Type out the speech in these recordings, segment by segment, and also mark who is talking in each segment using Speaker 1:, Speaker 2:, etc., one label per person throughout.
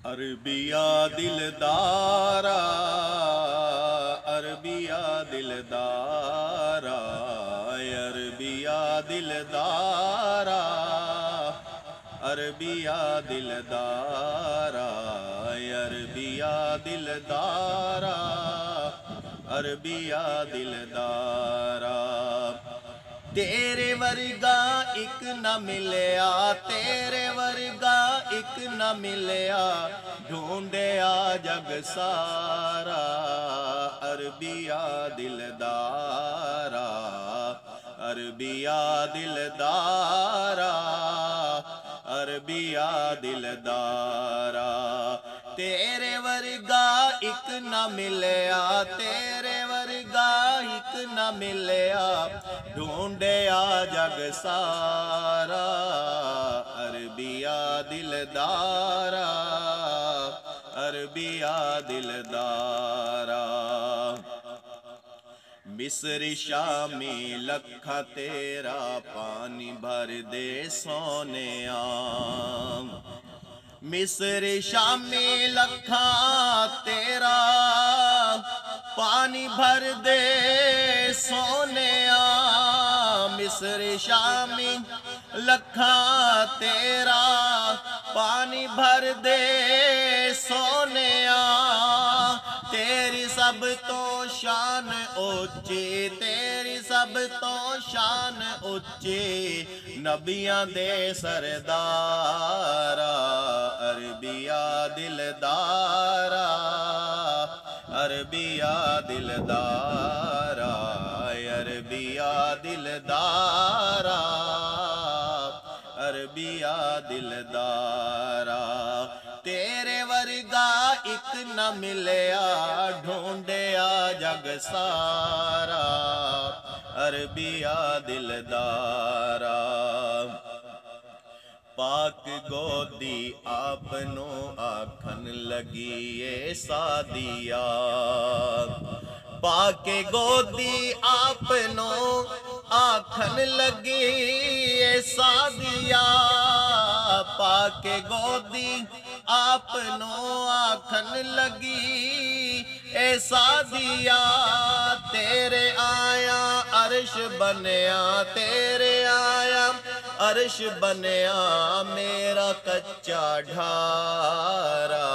Speaker 1: Arabia दिलदारा, अरबिया दिलदारा, अरबिया दिलदारा, अरबिया दिलदारा, अरबिया दिलदारा, अरबिया दिलदारा। तेरे वर्गा एक न मिलया, तेरे वर्गा एक न मिलया, ढूंढया जग सारा। अरबिया दिलदारा, अरबिया दिलदारा, अरबिया दिलदारा। तेरे वर्गा एक न मिलया, तेरे वर्गा एक न मिलया, ढूंढया जग सारा। अरबिया दिलदारा, अरबिया दिलदारा। मिस्र शामी लखा तेरा पानी भर दे सोनेया। मिस्र शामी लखा तेरा पानी भर दे सोनेया। मिस्र शामी लखा तेरा पानी भर दे सोनेया। तेरी सब तो शान ऊंची, तेरी सब तो शान ऊंची, नबियां दे सरदारा। अरबिया दिलदारा, अरबिया दिलदारा, अरबिया दिलदारा, अरबिया दिलदारा। तेरे वर्गा एक न मिलया, ढूंढया जग सारा। अरबिया दिलदारा। पाक गोदी आपनो आखन लगी ये सादिया। पाके गोदी आपनो आखन लगी ये सादिया। पाके गोदी आपनो आखन लगी ऐसा दिया। तेरे आया अर्श बनया, तेरे आया अर्श बनया, मेरा कच्चा ढारा।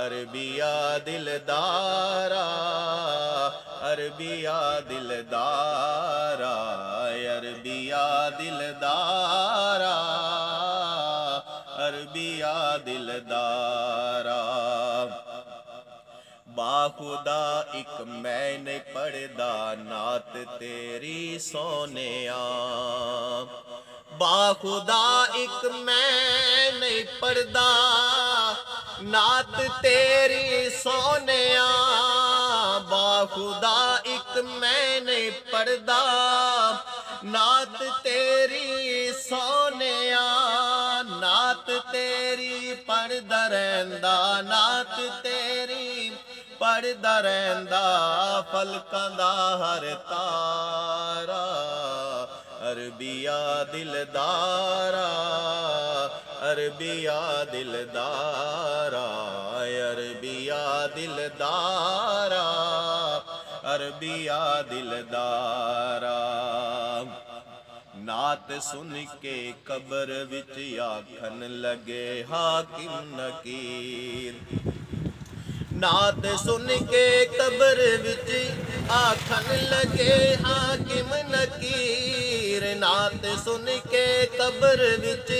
Speaker 1: अरबिया दिलदारा, अरबिया दिलदारा, अरबिया दिलदारा, अरबिया दिलदारा। बाखुदा एक मैंने पढ़दा नात तेरी सोनेया। बाखुदा एक मैंने पढ़दा नात तेरी सोनेया। बाखुदा एक मैंने पढ़दा नात तेरी सोनेया। नात तेरी पढ़दा रैंदा, नात तेरी पढ़दा रैंदा, फलकां दा हर तारा। अरबिया दिलदारा, अरबिया दिलदारा, अरबिया दिलदारा, अरबिया दिलदारा। नात सुन के कब्र विच आखन लगे हाकिम नकीर। नात सुन के कब्र विच आखन लगे हाकिम नकीर। नात सुन के कब्र विच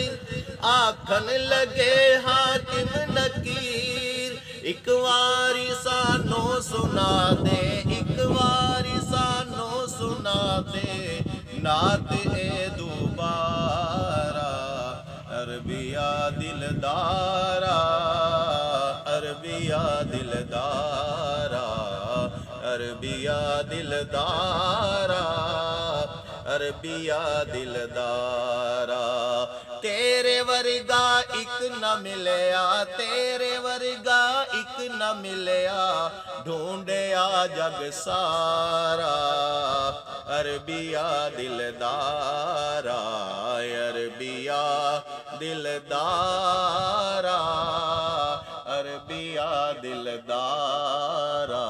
Speaker 1: आखन लगे हाकिम नकीर। एक वारी सानो सुना दे, एक वारी सानो सुना दे, नात ए दोबारा। अरबिया दिलदारा, अरबिया दिलदारा, अरबिया दिलदारा, अरबिया दिलदारा। तेरे वर्गा एक न मिलया, तेरे वर्गा एक न मिलया, ढूंढया जग सारा। अरबिया दिलदारा, अरबिया दिलदारा, अरबिया दिलदारा